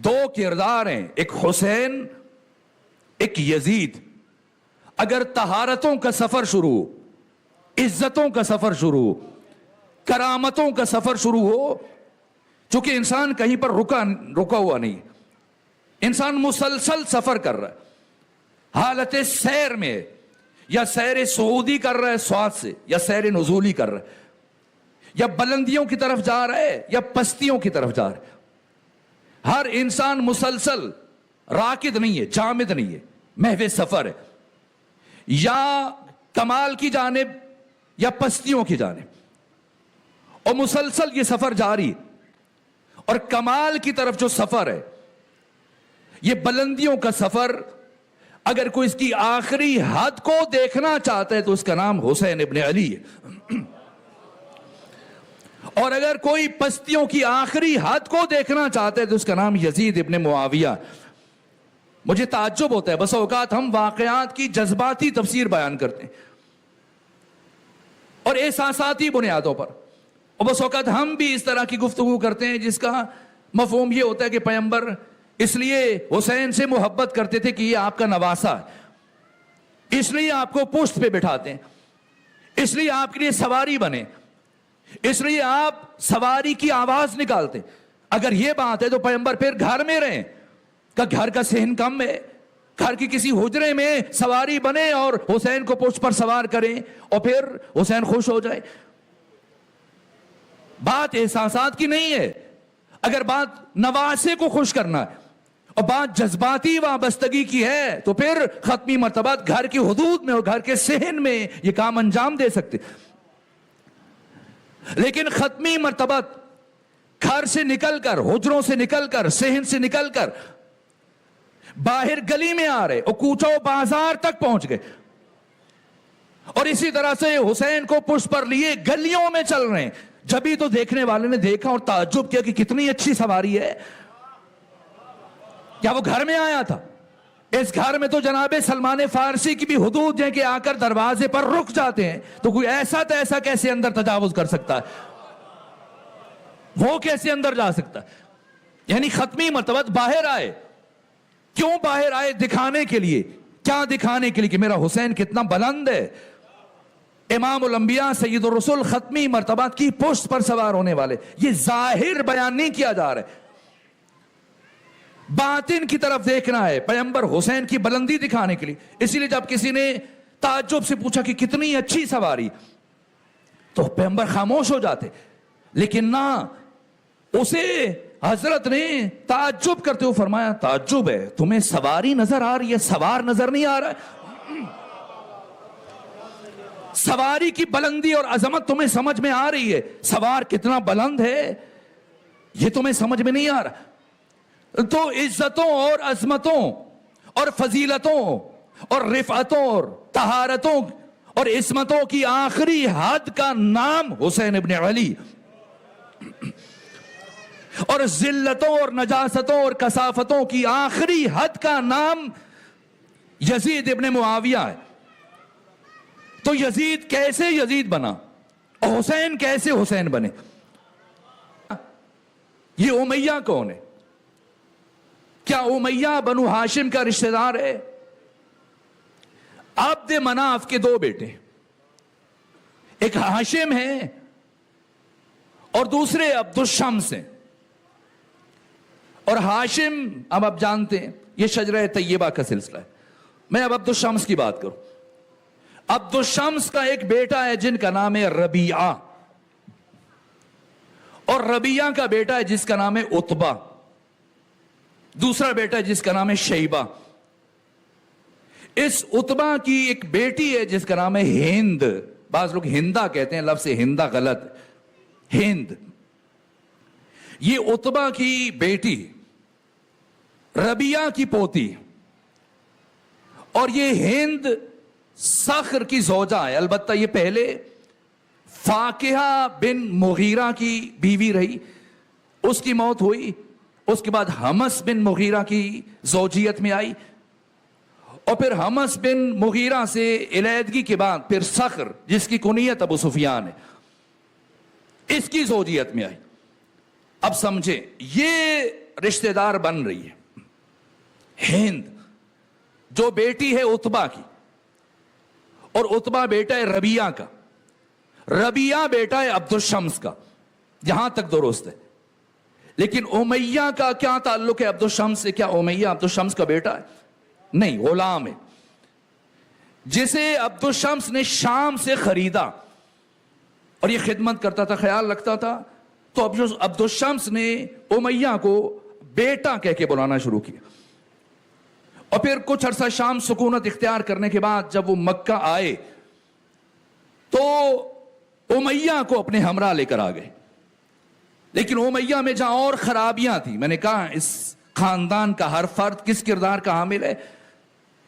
دو کردار ہیں، ایک حسین ایک یزید. اگر طہارتوں کا سفر شروع ہو، عزتوں کا سفر شروع ہو، کرامتوں کا سفر شروع ہو، چونکہ انسان کہیں پر رکا ہوا نہیں، انسان مسلسل سفر کر رہا ہے، حالت سیر میں، یا سیر صعودی کر رہا ہے سواد سے، یا سیر نزولی کر رہا ہے، یا بلندیوں کی طرف جا رہا ہے یا پستیوں کی طرف جا رہا ہے. ہر انسان مسلسل راکد نہیں ہے، جامد نہیں ہے، محو سفر ہے، یا کمال کی جانب یا پستیوں کی جانب، اور مسلسل یہ سفر جاری. اور کمال کی طرف جو سفر ہے، یہ بلندیوں کا سفر، اگر کوئی اس کی آخری حد کو دیکھنا چاہتا ہے تو اس کا نام حسین ابن علی ہے. اور اگر کوئی پستیوں کی آخری حد کو دیکھنا چاہتا ہے تو اس کا نام یزید ابن معاویہ. مجھے تعجب ہوتا ہے، بس اوقات ہم واقعات کی جذباتی تفسیر بیان کرتے ہیں اور احساساتی بنیادوں پر، اور بس اوقات ہم بھی اس طرح کی گفتگو کرتے ہیں جس کا مفہوم یہ ہوتا ہے کہ پیغمبر اس لیے حسین سے محبت کرتے تھے کہ یہ آپ کا نواسا ہے، اس لیے آپ کو پشت پہ بٹھاتے ہیں، اس لیے آپ کے لیے سواری بنے، اس لیے آپ سواری کی آواز نکالتے. اگر یہ بات ہے تو پیغمبر پھر گھر میں رہیں، کہ گھر کا صحن کم ہے، گھر کی کسی حجرے میں سواری بنے اور حسین کو پشت پر سوار کریں اور پھر حسین خوش ہو جائے. بات احساسات کی نہیں ہے. اگر بات نواسے کو خوش کرنا ہے اور بات جذباتی وابستگی کی ہے تو پھر ختمی مرتبہ گھر کی حدود میں اور گھر کے صحن میں یہ کام انجام دے سکتے. لیکن ختمی مرتبہ گھر سے نکل کر، حجروں سے نکل کر، صحن سے نکل کر باہر گلی میں آ رہے اور کوچہ و بازار تک پہنچ گئے، اور اسی طرح سے حسین کو پشت پر لیے گلیوں میں چل رہے ہیں. جبھی تو دیکھنے والے نے دیکھا اور تعجب کیا کہ کتنی اچھی سواری ہے. کیا وہ گھر میں آیا تھا؟ اس گھر میں تو جناب سلمان فارسی کی بھی حدود ہیں کہ آ کر دروازے پر رک جاتے ہیں، تو کوئی ایسا تیسا کیسے اندر تجاوز کر سکتا ہے؟ وہ کیسے اندر جا سکتا ہے؟ یعنی ختمی مرتبہ باہر آئے. کیوں باہر آئے؟ دکھانے کے لیے. کیا دکھانے کے لیے؟ کہ میرا حسین کتنا بلند ہے. امام الانبیاء سید الرسول ختمی مرتبہ کی پشت پر سوار ہونے والے. یہ ظاہر بیان نہیں کیا جا رہا ہے، باطن کی طرف دیکھنا ہے پیغمبر حسین کی بلندی دکھانے کے لیے. اسی لیے جب کسی نے تعجب سے پوچھا کہ کتنی اچھی سواری، تو پیغمبر خاموش ہو جاتے. لیکن نہ، اسے حضرت نے تعجب کرتے ہوئے فرمایا، تعجب ہے تمہیں سواری نظر آ رہی ہے، سوار نظر نہیں آ رہا ہے؟ سواری کی بلندی اور عظمت تمہیں سمجھ میں آ رہی ہے، سوار کتنا بلند ہے یہ تمہیں سمجھ میں نہیں آ رہا. تو عزتوں اور عظمتوں اور فضیلتوں اور رفعتوں اور طہارتوں اور عصمتوں کی آخری حد کا نام حسین ابن علی، اور ذلتوں اور نجاستوں اور کثافتوں کی آخری حد کا نام یزید ابن معاویہ ہے. تو یزید کیسے یزید بنا اور حسین کیسے حسین بنے؟ یہ امیہ کون ہے؟ کیا امیہ بنو ہاشم کا رشتہ دار ہے؟ عبد مناف کے دو بیٹے، ایک ہاشم ہے اور دوسرے عبد الشمس ہیں. اور ہاشم، اب آپ جانتے ہیں یہ شجرہ طیبہ کا سلسلہ ہے. میں اب عبد الشمس کی بات کروں. عبد الشمس کا ایک بیٹا ہے جن کا نام ہے ربیعہ، اور ربیعہ کا بیٹا ہے جس کا نام ہے عتبہ، دوسرا بیٹا ہے جس کا نام ہے شیبہ. اس عتبہ کی ایک بیٹی ہے جس کا نام ہے ہند. بعض لوگ ہندا کہتے ہیں، لفظ ہندا غلط، ہند. یہ عتبہ کی بیٹی، ربیعہ کی پوتی، اور یہ ہند صخر کی زوجہ ہے. البتہ یہ پہلے فاقہہ بن مغیرہ کی بیوی رہی، اس کی موت ہوئی، اس کے بعد حمس بن مغیرہ کی زوجیت میں آئی، اور پھر حمس بن مغیرہ سے علیحدگی کے بعد پھر صخر جس کی کنیت ابو سفیان ہے، اس کی زوجیت میں آئی. اب سمجھیں، یہ رشتہ دار بن رہی ہے ہند، جو بیٹی ہے عتبہ کی، اور عتبہ بیٹا ہے ربیعہ کا، ربیعہ بیٹا ہے عبد الشمس کا، یہاں تک درست ہے. لیکن امیہ کا کیا تعلق ہے عبد الشمس سے؟ کیا امیہ عبد الشمس کا بیٹا ہے؟ نہیں، غلام ہے جسے عبد الشمس نے شام سے خریدا اور یہ خدمت کرتا تھا، خیال رکھتا تھا. تو عبد الشمس نے امیہ کو بیٹا کہہ کے بلانا شروع کیا. اور پھر کچھ عرصہ شام سکونت اختیار کرنے کے بعد جب وہ مکہ آئے تو امیہ کو اپنے ہمراہ لے کر آ گئے. لیکن امیہ میں جہاں اور خرابیاں تھیں، میں نے کہا اس خاندان کا ہر فرد کس کردار کا حامل ہے،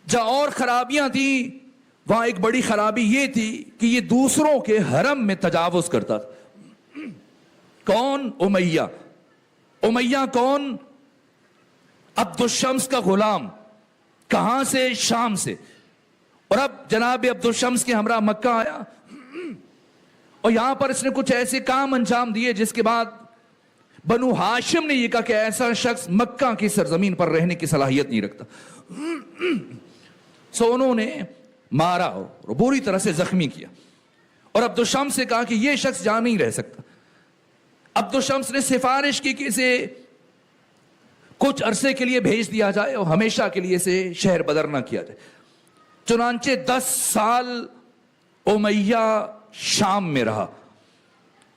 جہاں اور خرابیاں تھیں وہاں ایک بڑی خرابی یہ تھی کہ یہ دوسروں کے حرم میں تجاوز کرتا تھا. کون؟ امیہ. امیہ کون؟ عبد الشمس کا غلام. کہاں سے؟ شام سے. اور اب جناب عبد الشمس کے ہمراہ مکہ آیا اور یہاں پر اس نے کچھ ایسے کام انجام دیے جس کے بعد بنو ہاشم نے یہ کہا کہ ایسا شخص مکہ کی سرزمین پر رہنے کی صلاحیت نہیں رکھتا. سو انہوں نے مارا اور بری طرح سے زخمی کیا اور عبد الشمس سے کہا کہ یہ شخص جہاں نہیں رہ سکتا. عبد الشمس نے سفارش کی کہ اسے کچھ عرصے کے لیے بھیج دیا جائے اور ہمیشہ کے لیے اسے شہر بدر نہ کیا جائے. چنانچہ 10 سال امیہ شام میں رہا،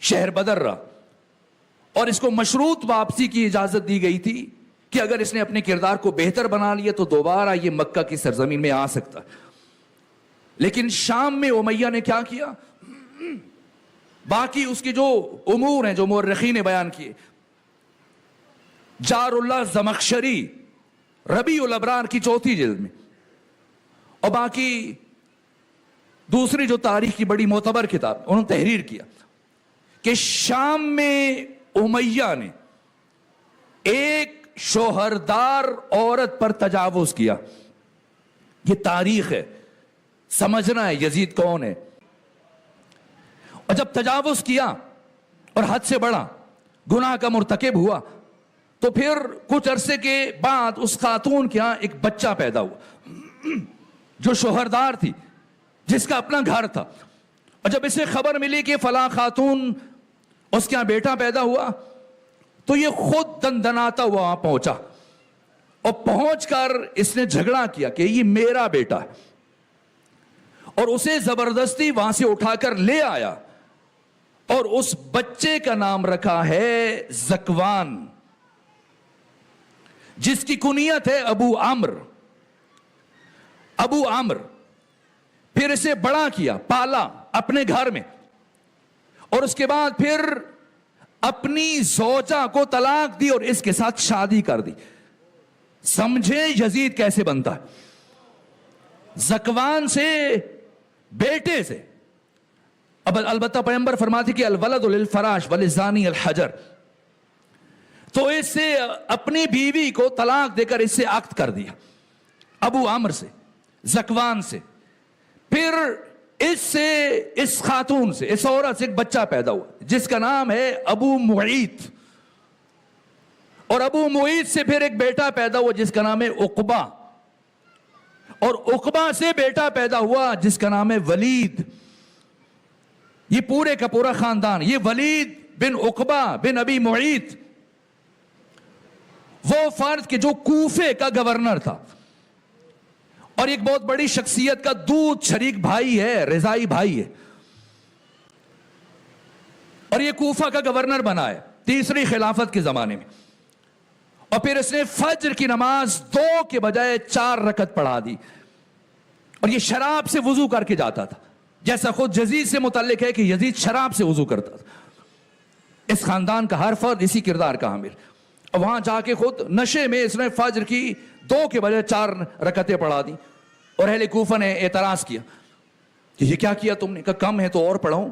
شہر بدر رہا، اور اس کو مشروط واپسی کی اجازت دی گئی تھی کہ اگر اس نے اپنے کردار کو بہتر بنا لیا تو دوبارہ یہ مکہ کی سرزمین میں آ سکتا. لیکن شام میں امیہ نے کیا کیا؟ باقی اس کے جو امور ہیں جو مورخین نے بیان کیے، جار اللہ زمخشری ربیع الابرار کی 4 جلد میں، اور باقی دوسری جو تاریخ کی بڑی معتبر کتاب، انہوں نے تحریر کیا کہ شام میں امیہ نے ایک شوہردار عورت پر تجاوز کیا. یہ تاریخ ہے، سمجھنا ہے یزید کون ہے. اور جب تجاوز کیا اور حد سے بڑا گناہ کا مرتکب ہوا تو پھر کچھ عرصے کے بعد اس خاتون کے ہاں ایک بچہ پیدا ہوا جو شوہردار تھی، جس کا اپنا گھر تھا. اور جب اسے خبر ملی کہ فلاں خاتون اس کے ہاں بیٹا پیدا ہوا تو یہ خود دندناتا ہوا وہاں پہنچا اور پہنچ کر اس نے جھگڑا کیا کہ یہ میرا بیٹا ہے، اور اسے زبردستی وہاں سے اٹھا کر لے آیا اور اس بچے کا نام رکھا ہے زکوان، جس کی کنیت ہے ابو عمرو. ابو عمرو. پھر اسے بڑا کیا، پالا اپنے گھر میں، اور اس کے بعد پھر اپنی زوجہ کو طلاق دی اور اس کے ساتھ شادی کر دی. سمجھے یزید کیسے بنتا ہے؟ زکوان سے، بیٹے سے. اب البتہ پیغمبر فرماتے کہ الولد للفراش وللزانی الحجر، تو اس سے اپنی بیوی کو طلاق دے کر اس سے عقد کر دیا، ابو عمرو سے، زکوان سے. پھر اس سے، اس خاتون سے، اس عورت سے ایک بچہ پیدا ہوا جس کا نام ہے ابو معیط، اور ابو معیط سے پھر ایک بیٹا پیدا ہوا جس کا نام ہے عقبہ، اور عقبہ سے بیٹا پیدا ہوا جس کا نام ہے ولید. یہ پورے کا پورا خاندان، یہ ولید بن عقبہ بن ابی معیط وہ فرد کہ جو کوفے کا گورنر تھا اور ایک بہت بڑی شخصیت کا دودھ شریک بھائی ہے، رضائی بھائی ہے، اور یہ کوفہ کا گورنر بنا ہے 3ری خلافت کے زمانے میں. اور پھر اس نے فجر کی نماز 2 کے بجائے 4 رکعت پڑھا دی، اور یہ شراب سے وضو کر کے جاتا تھا، جیسا خود یزید سے متعلق ہے کہ یزید شراب سے وضو کرتا تھا. اس خاندان کا ہر فرد اسی کردار کا حامل. اور وہاں جا کے خود نشے میں اس نے فجر کی 2 کے بجائے 4 رکعتیں پڑھا دی، اور اہل کوفہ نے اعتراض کیا کہ یہ کیا کیا تم نے؟ کہا کم ہے تو اور پڑھاؤں.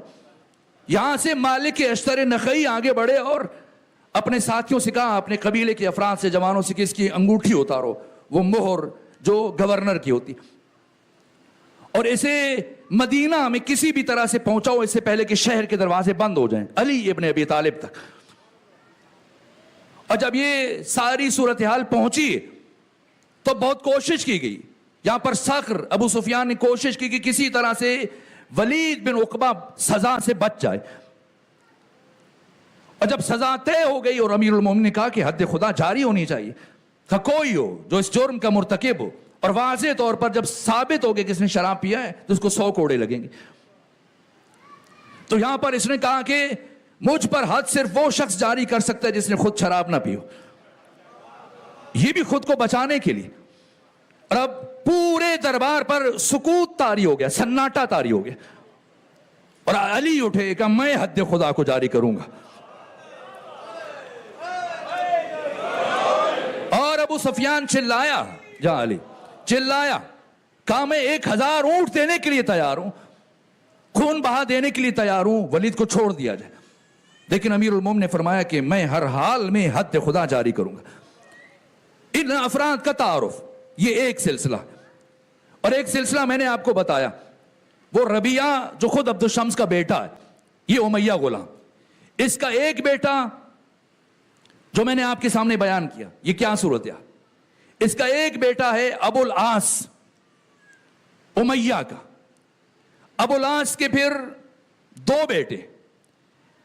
یہاں سے مالک اشتر نخعی آگے بڑھے اور اپنے ساتھیوں سے کہا، اپنے قبیلے کے افراد سے، جوانوں سے کہ اس کی انگوٹھی اتارو، وہ مہر جو گورنر کی ہوتی، اور اسے مدینہ میں کسی بھی طرح سے پہنچاؤ اس سے پہلے کہ شہر کے دروازے بند ہو جائیں، علی ابن ابی طالب تک. اور جب یہ ساری صورتحال پہنچی تو بہت کوشش کی گئی. یہاں پر صخر ابو سفیان نے کوشش کی کہ کسی طرح سے ولید بن عقبہ سزا سے بچ جائے. اور جب سزا طے ہو گئی اور امیر المومنین نے کہا کہ حد خدا جاری ہونی چاہیے, کہ کوئی ہو جو اس جرم کا مرتکب ہو, اور واضح طور پر جب ثابت ہو گیا کہ اس نے شراب پیا ہے تو اس کو 100 کوڑے لگیں گے. تو یہاں پر اس نے کہا کہ مجھ پر حد صرف وہ شخص جاری کر سکتا ہے جس نے خود شراب نہ پی ہو, یہ بھی خود کو بچانے کے لیے. اور اب پورے دربار پر سکوت طاری ہو گیا, سناٹا طاری ہو گیا, اور علی اٹھے کہ میں حد خدا کو جاری کروں گا. اور ابو سفیان چلایا, جہاں علی چلایا, کہا میں 1000 اونٹ دینے کے لیے تیار ہوں, خون بہا دینے کے لیے تیار ہوں, ولید کو چھوڑ دیا جائے. لیکن امیر المومنین نے فرمایا کہ میں ہر حال میں حد خدا جاری کروں گا. ان افراد کا تعارف یہ ایک سلسلہ, اور ایک سلسلہ میں نے آپ کو بتایا, وہ ربیعہ جو خود عبد الشمس کا بیٹا ہے, یہ امیہ غلام. اس کا ایک بیٹا جو میں نے آپ کے سامنے بیان کیا, یہ کیا صورت ہے, اس کا ایک بیٹا ہے ابو العاص امیہ کا. ابو العاص کے پھر 2 بیٹے,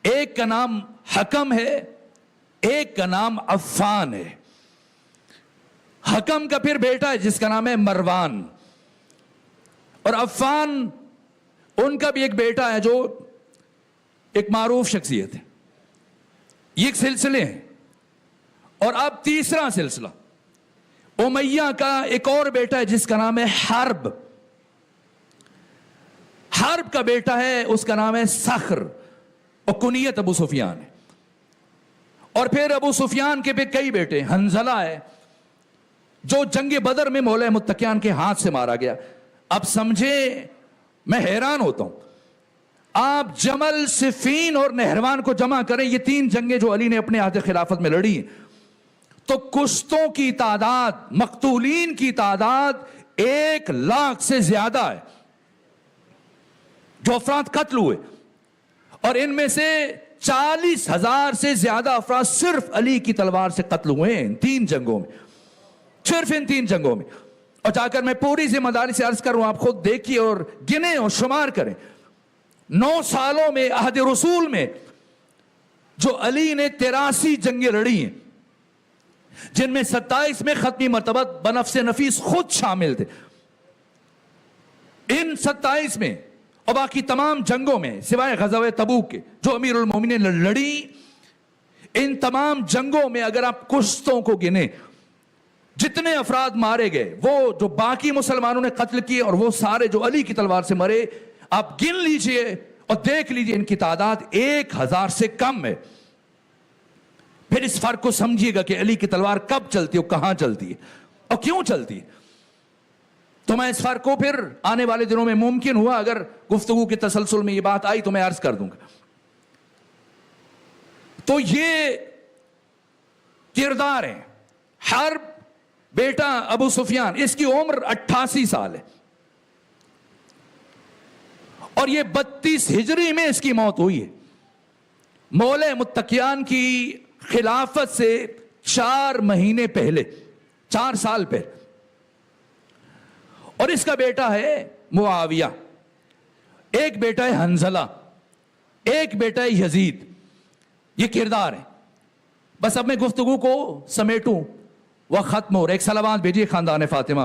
ایک کا نام حکم ہے, ایک کا نام عفان ہے. حکم کا پھر بیٹا ہے جس کا نام ہے مروان, اور عفان ان کا بھی ایک بیٹا ہے جو ایک معروف شخصیت ہے. یہ ایک سلسلے ہیں. اور اب تیسرا سلسلہ, امیہ کا ایک اور بیٹا ہے جس کا نام ہے حرب. حرب کا بیٹا ہے, اس کا نام ہے صخر, اور کنیت ابو سفیان ہے. اور پھر ابو سفیان کے بھی کئی بیٹے, حنظلہ ہے جو جنگ بدر میں مولا متقیان کے ہاتھ سے مارا گیا. اب سمجھے, میں حیران ہوتا ہوں, آپ جمل, صفین اور نہروان کو جمع کریں, یہ 3 جنگیں جو علی نے اپنے عہد خلافت میں لڑی, تو کشتوں کی تعداد, مقتولین کی تعداد 1,00,000 سے زیادہ ہے جو افراد قتل ہوئے. اور ان میں سے 40,000 سے زیادہ افراد صرف علی کی تلوار سے قتل ہوئے ہیں ان 3 جنگوں میں, صرف ان 3 جنگوں میں. اور جا کر میں پوری ذمہ داری سے عرض کروں, آپ خود دیکھیے اور گنیں اور شمار کریں. 9 سالوں میں عہد رسول میں جو علی نے 83 جنگیں لڑی ہیں, جن میں 27 میں ختمی مرتبہ بنفس نفیس خود شامل تھے. ان 27 میں اور باقی تمام جنگوں میں سوائے غزوہ تبوک کے جو امیر المومنین نے لڑی, ان تمام جنگوں میں اگر آپ کشتوں کو گنیں, جتنے افراد مارے گئے, وہ جو باقی مسلمانوں نے قتل کیے اور وہ سارے جو علی کی تلوار سے مرے, آپ گن لیجئے اور دیکھ لیجئے ان کی تعداد 1,000 سے کم ہے. پھر اس فرق کو سمجھیے گا کہ علی کی تلوار کب چلتی ہے, کہاں چلتی ہے اور کیوں چلتی ہے. تو میں اس فرق کو پھر آنے والے دنوں میں ممکن ہوا اگر گفتگو کے تسلسل میں یہ بات آئی تو میں عرض کر دوں گا. تو یہ کردار ہیں. حرب بیٹا ابو سفیان, اس کی عمر 88 سال ہے, اور یہ 32 ہجری میں اس کی موت ہوئی ہے, مولا متقیان کی خلافت سے 4 مہینے پہلے, 4 سال پہلے. اور اس کا بیٹا ہے معاویہ, ایک بیٹا ہے حنظلہ, ایک بیٹا ہے یزید. یہ کردار ہے. بس اب میں گفتگو کو سمیٹوں, وہ ختم ہو رہا. ایک صلوات بھیجیے خاندان فاطمہ.